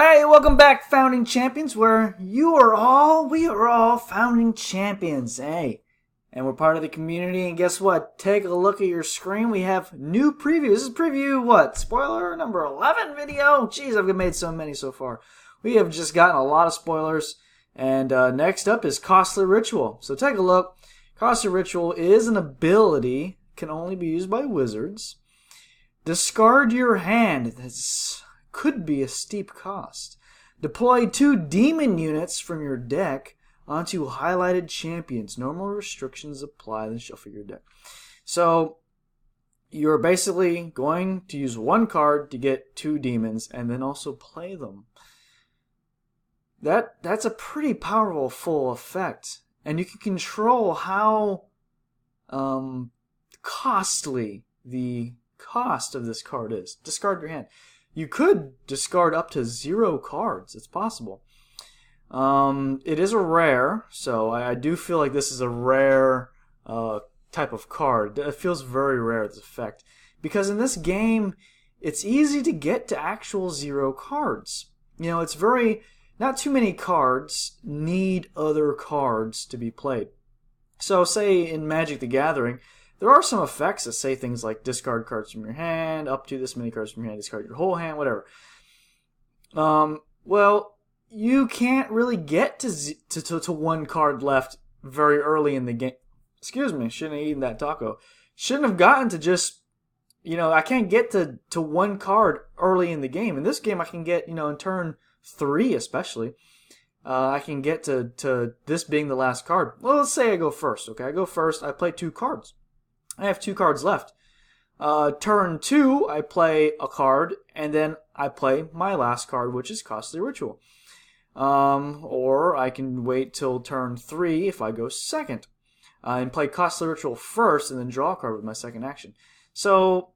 Hey, welcome back, Founding Champions, where we are all Founding Champions. Hey, and we're part of the community, and guess what? Take a look at your screen. We have new previews. This is preview, what? Spoiler number 11 video? Jeez, I've made so many so far. We have just gotten a lot of spoilers, and next up is Costly Ritual. So take a look. Costly Ritual is an ability, can only be used by wizards. Discard your hand. This could be a steep cost. Deploy 2 demon units from your deck onto highlighted champions. Normal restrictions apply, then shuffle your deck. So you're basically going to use 1 card to get 2 demons and then also play them. That's a pretty powerful full effect. And you can control how costly the cost of this card is. Discard your hand. You could discard up to 0 cards. It's possible. It is a rare, so I do feel like this is a rare type of card. It feels very rare, this effect. Because in this game, it's easy to get to actual 0 cards. You know, it's not too many cards need other cards to be played. So say in Magic the Gathering, there are some effects that say things like discard cards from your hand, up to this many cards from your hand, discard your whole hand, whatever. Well, you can't really get to 1 card left very early in the game. Excuse me, shouldn't have eaten that taco. Shouldn't have gotten to just, I can't get to 1 card early in the game. In this game, I can get, in turn 3 especially, I can get to this being the last card. Well, let's say I go first, okay? I go first, I play 2 cards. I have 2 cards left. Turn 2, I play a card, and then I play my last card, which is Costly Ritual. Or I can wait till turn 3 if I go second, and play Costly Ritual first, and then draw a card with my second action. So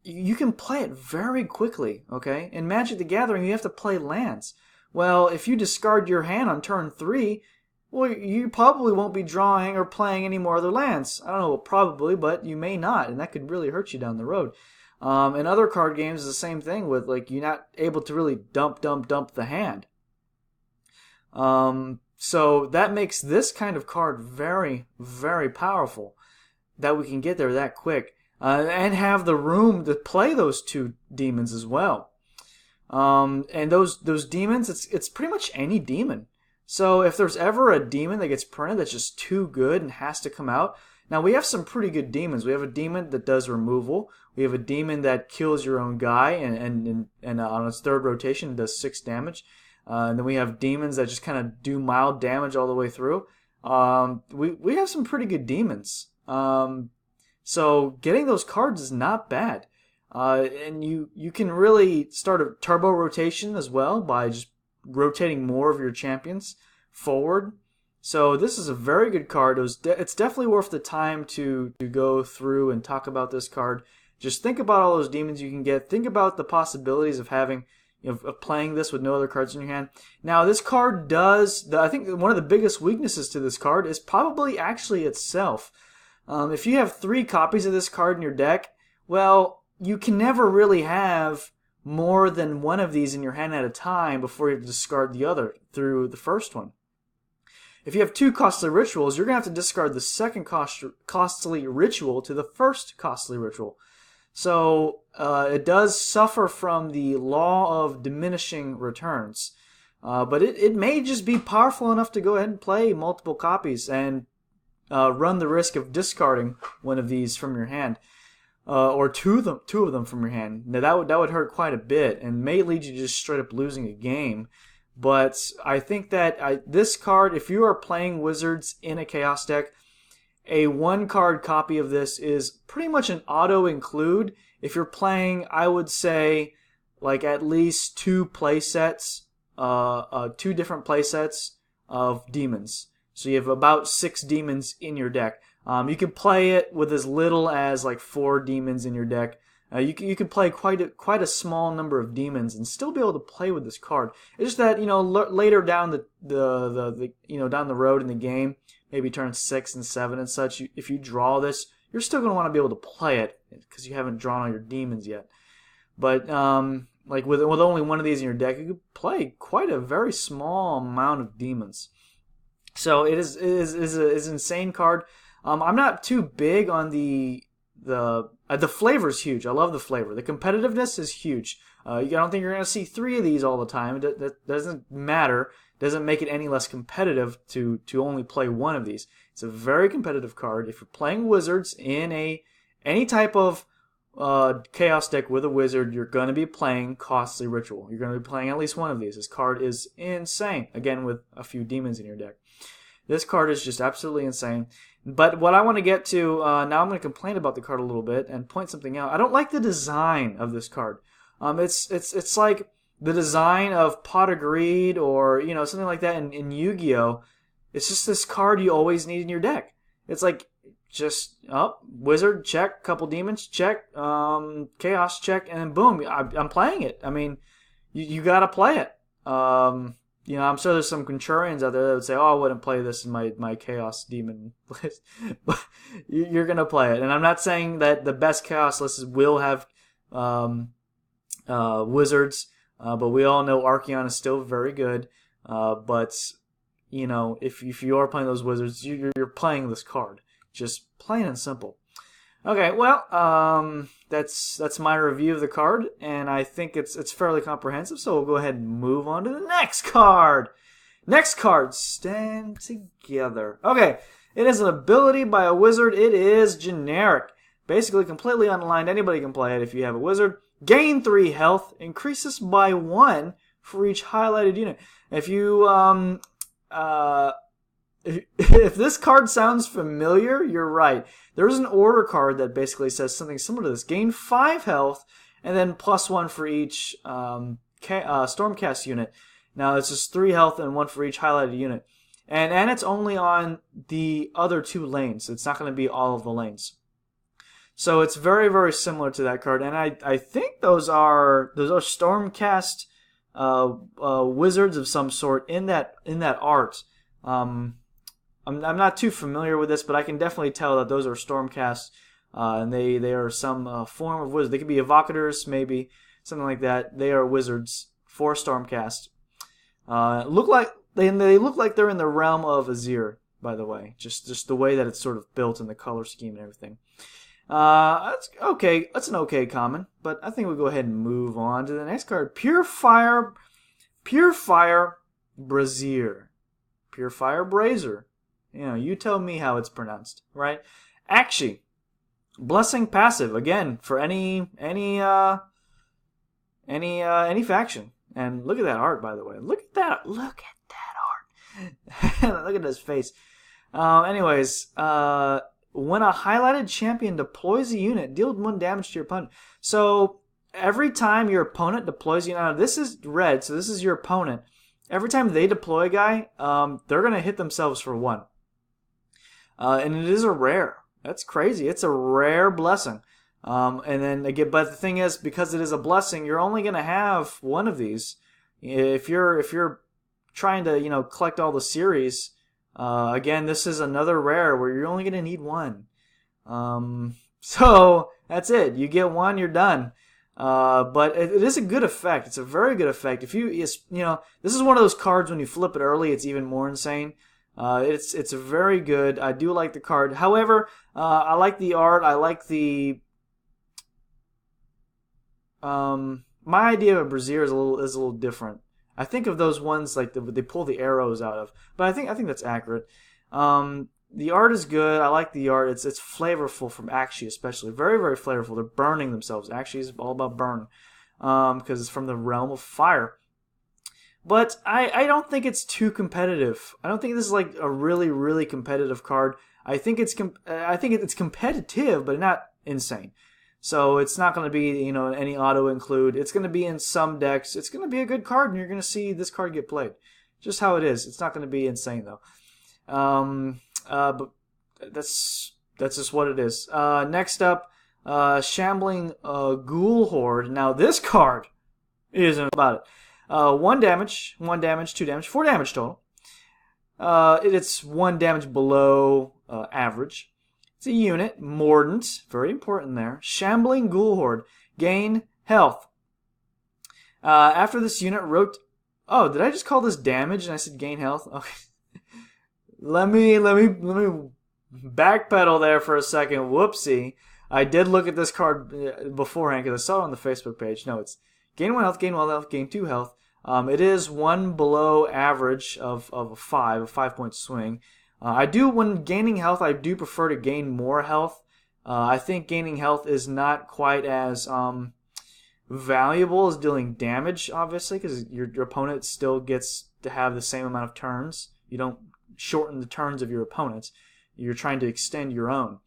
you can play it very quickly, okay? In Magic the Gathering, you have to play lands. Well, if you discard your hand on turn 3, well, you probably won't be drawing or playing any more other lands. I don't know, probably, but you may not, and that could really hurt you down the road. In other card games, the same thing with, you're not able to really dump the hand. So that makes this kind of card very, very powerful, that we can get there that quick, and have the room to play those 2 demons as well. And those demons, it's pretty much any demon. So if there's ever a demon that gets printed that's just too good and has to come out, now we have some pretty good demons. We have a demon that does removal. We have a demon that kills your own guy and on its 3rd rotation does 6 damage. And then we have demons that just kind of do mild damage all the way through. We have some pretty good demons. So getting those cards is not bad. And you can really start a turbo rotation as well by just rotating more of your champions forward. So this is a very good card. It's definitely worth the time to go through and talk about this card. Just think about all those demons you can get. Think about the possibilities of having, of playing this with no other cards in your hand. Now this card I think one of the biggest weaknesses to this card is probably actually itself. If you have 3 copies of this card in your deck, well, you can never really have more than 1 of these in your hand at a time before you have to discard the other through the first one. If you have 2 Costly Rituals, you're going to have to discard the second Costly Ritual to the first Costly Ritual. So it does suffer from the law of diminishing returns. But it may just be powerful enough to go ahead and play multiple copies and run the risk of discarding 1 of these from your hand. Or two of them from your hand. Now that would hurt quite a bit and may lead you to just straight up losing a game. But I think that this card, if you are playing Wizards in a Chaos deck, a 1-card copy of this is pretty much an auto include. If you're playing, I would say, at least 2 play sets, 2 different play sets of demons. So you have about 6 demons in your deck. You can play it with as little as 4 demons in your deck. You can play quite a small number of demons and still be able to play with this card. It's just that later down the down the road in the game, maybe turn 6 and 7 and such, if you draw this, you're still going to want to be able to play it because you haven't drawn all your demons yet. But like with only one of these in your deck, you could play quite a very small amount of demons. So it is an insane card. I'm not too big on the flavor's huge. I love the flavor. The competitiveness is huge. I don't think you're going to see 3 of these all the time. That doesn't matter. Doesn't make it any less competitive to only play 1 of these. It's a very competitive card. If you're playing wizards in any type of chaos deck with a wizard, you're going to be playing Costly Ritual. You're going to be playing at least 1 of these. This card is insane. Again, with a few demons in your deck. This card is just absolutely insane. But what I want to get to, now I'm going to complain about the card a little bit and point something out. I don't like the design of this card. It's like the design of Pot of Greed or, something like that in Yu-Gi-Oh! It's just this card you always need in your deck. It's like, just, wizard, check, couple demons, check, chaos, check, and then boom, I'm playing it. I mean, you gotta play it. I'm sure there's some contrarians out there that would say, I wouldn't play this in my chaos demon list. But you're gonna play it. And I'm not saying that the best chaos lists will have wizards, but we all know Archeon is still very good. But if you are playing those wizards, you're playing this card, just plain and simple. Okay, well, that's my review of the card, and I think it's fairly comprehensive. So we'll go ahead and move on to the next card. Next card, Stand Together. Okay, it is an ability by a wizard. It is generic, basically completely unaligned. Anybody can play it if you have a wizard. Gain 3 health, increases by 1 for each highlighted unit. If you if this card sounds familiar, you're right. There's an order card that basically says something similar to this. Gain 5 health, and then +1 for each Stormcast unit. Now, it's just 3 health and 1 for each highlighted unit. And it's only on the other 2 lanes. It's not going to be all of the lanes. So it's very, very similar to that card. And I think those are Stormcast wizards of some sort in that art. I'm not too familiar with this, but I can definitely tell that those are Stormcast, and they are some form of wizard. They could be evocators, maybe something like that. They are wizards for Stormcast. They look like they're in the realm of Azir, by the way. Just the way that it's sort of built and the color scheme and everything. That's okay. That's an okay common, but I think we'll go ahead and move on to the next card. Pure Fire Brazier. Pure Fire Brazier. You tell me how it's pronounced, right? Akshi. Blessing passive, again, for any faction. And look at that art, by the way. Look at that art. Look at his face. Anyways, when a highlighted champion deploys a unit, deal 1 damage to your opponent. So every time your opponent deploys a unit, now this is red, so this is your opponent. Every time they deploy a guy, they're going to hit themselves for 1. And it is a rare. That's crazy. It's a rare blessing. And then again, but the thing is, because it is a blessing, you're only going to have 1 of these. If you're trying to collect all the series, again, this is another rare where you're only going to need 1. So that's it. You get 1, you're done. But it is a good effect. It's a very good effect. This is one of those cards when you flip it early, it's even more insane. It's very good. I do like the card. However, I like the art. I like the my idea of a Brazier is a little different. I think of those ones like they pull the arrows out of, but I think that's accurate. The art is good. I like the art. It's flavorful from Akshi, especially very, very flavorful. They're burning themselves. Akshi is all about burn, because it's from the realm of fire. But I don't think it's too competitive. I don't think this is like a really, really competitive card. I think it's competitive, but not insane. So it's not going to be any auto include. It's going to be in some decks. It's going to be a good card, and you're going to see this card get played. Just how it is. It's not going to be insane though. But that's just what it is. Next up, Shambling Ghoul Horde. Now this card isn't about it. 1 damage, 2 damage, 4 damage total. It's 1 damage below average. It's a unit, Mordants, very important there. Shambling Ghoul Horde, gain health. After this unit Oh, did I just call this damage and I said gain health? Okay. Let me backpedal there for a second. Whoopsie. I did look at this card beforehand because I saw it on the Facebook page. No, it's gain 1 health, gain 1 health, gain 2 health. It is 1 below average of a 5-point swing. When gaining health, I do prefer to gain more health. I think gaining health is not quite as valuable as dealing damage, obviously, because your opponent still gets to have the same amount of turns. You don't shorten the turns of your opponents. You're trying to extend your own.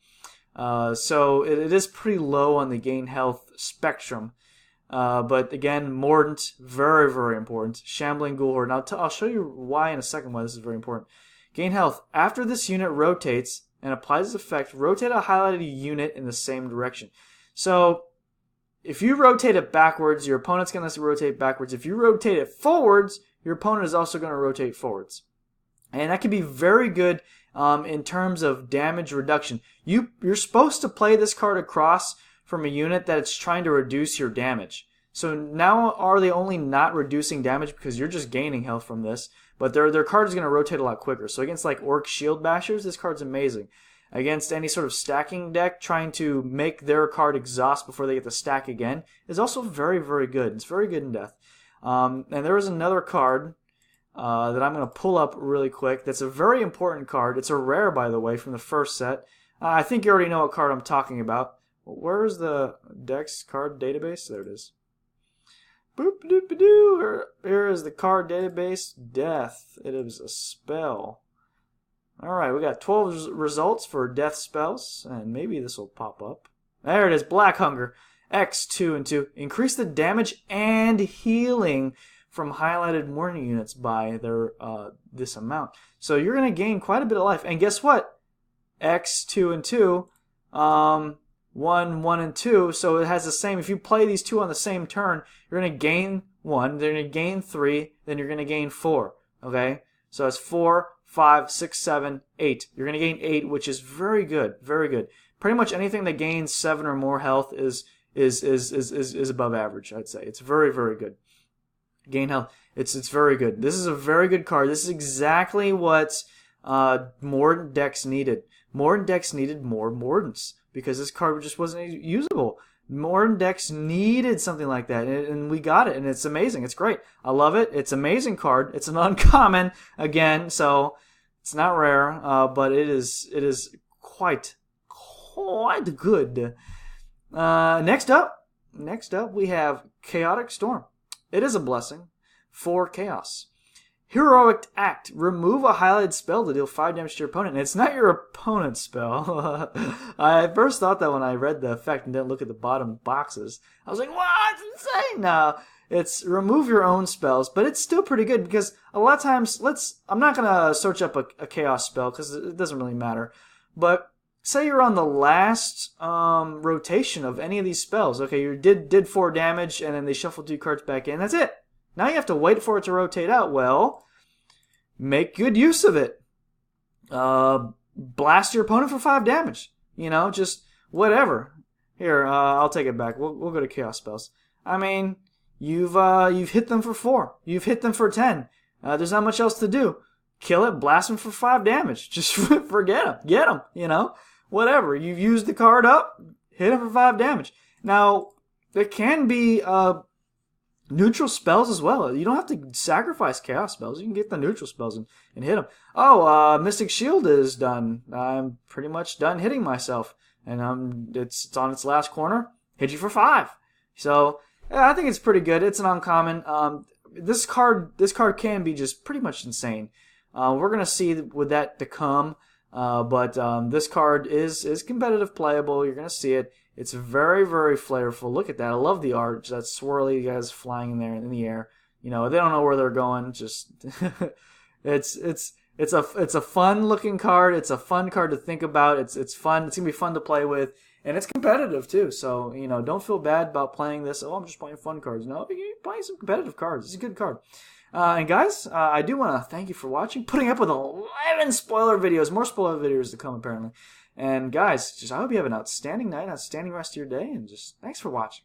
So it is pretty low on the gain health spectrum. But again, Mordant, very, very important. Shambling Ghoul Horde. Now, I'll show you why in a second why this is very important. Gain health. After this unit rotates and applies its effect, rotate a highlighted unit in the same direction. So, if you rotate it backwards, your opponent's going to rotate backwards. If you rotate it forwards, your opponent is also going to rotate forwards. And that can be very good in terms of damage reduction. You're supposed to play this card across from a unit that it's trying to reduce your damage. So now are they only not reducing damage because you're just gaining health from this, but their card is going to rotate a lot quicker. So against like Orc Shield Bashers, this card's amazing. Against any sort of stacking deck trying to make their card exhaust before they get to stack again is also very, very good. It's very good in death. And there is another card that I'm going to pull up really quick. That's a very important card. It's a rare, by the way, from the first set. I think you already know what card I'm talking about. Where's the Dex card database? There it is. Boop doop doo. Here is the card database. Death. It is a spell. Alright, we got 12 results for death spells, and maybe this will pop up. There it is, Black Hunger. X 2 and 2. Increase the damage and healing from highlighted warning units by this amount. So you're going to gain quite a bit of life. And guess what? X 2 and 2, 1, 1 and 2. So it has the same. If you play these two on the same turn, you're going to gain 1, then you're going to gain 3, then you're going to gain 4. Okay? So it's 4, 5, 6, 7, 8. You're going to gain 8, which is very good, very good. Pretty much anything that gains 7 or more health is above average, I'd say. It's very, very good. Gain health. It's very good. This is a very good card. This is exactly what Mordant decks needed. Mordant decks needed more Mordants because this card just wasn't usable. Mordant decks needed something like that, and we got it, and it's amazing. It's great. I love it. It's an amazing card. It's an uncommon, again, so it's not rare, but it is quite good. Next up, we have Chaotic Storm. It is a blessing for Chaos. Heroic Act. Remove a highlighted spell to deal 5 damage to your opponent. And it's not your opponent's spell. I first thought that when I read the effect and didn't look at the bottom boxes. I was like, what? It's insane. No, it's remove your own spells. But it's still pretty good because a lot of times, I'm not going to search up a Chaos spell because it doesn't really matter. But say you're on the last rotation of any of these spells. Okay, you did 4 damage and then they shuffle 2 cards back in. That's it. Now you have to wait for it to rotate out. Well, make good use of it. Blast your opponent for 5 damage. You know, just whatever. Here, I'll take it back. We'll go to Chaos spells. I mean, you've hit them for 4. You've hit them for 10. There's not much else to do. Kill it, blast them for 5 damage. Just forget them. Get them, you know. Whatever. You've used the card up, hit them for 5 damage. Now, there can be neutral spells as well. You don't have to sacrifice Chaos spells. You can get the neutral spells and hit them. Oh, Mystic Shield is done. I'm pretty much done hitting myself. And it's on its last corner. Hit you for 5. So, yeah, I think it's pretty good. It's an uncommon. This card can be just pretty much insane. We're going to see with that to come. But this card is competitive playable. You're going to see it. It's very, very flavorful. Look at that. I love the art. That swirly guys flying in there in the air. You know, they don't know where they're going. Just it's a fun looking card. It's a fun card to think about. It's fun. It's going to be fun to play with. And it's competitive too. So, you know, don't feel bad about playing this. Oh, I'm just playing fun cards. No, you're playing some competitive cards. It's a good card. And guys, I do want to thank you for watching. Putting up with 11 spoiler videos. More spoiler videos to come, apparently. And guys, I hope you have an outstanding night, outstanding rest of your day, and just thanks for watching.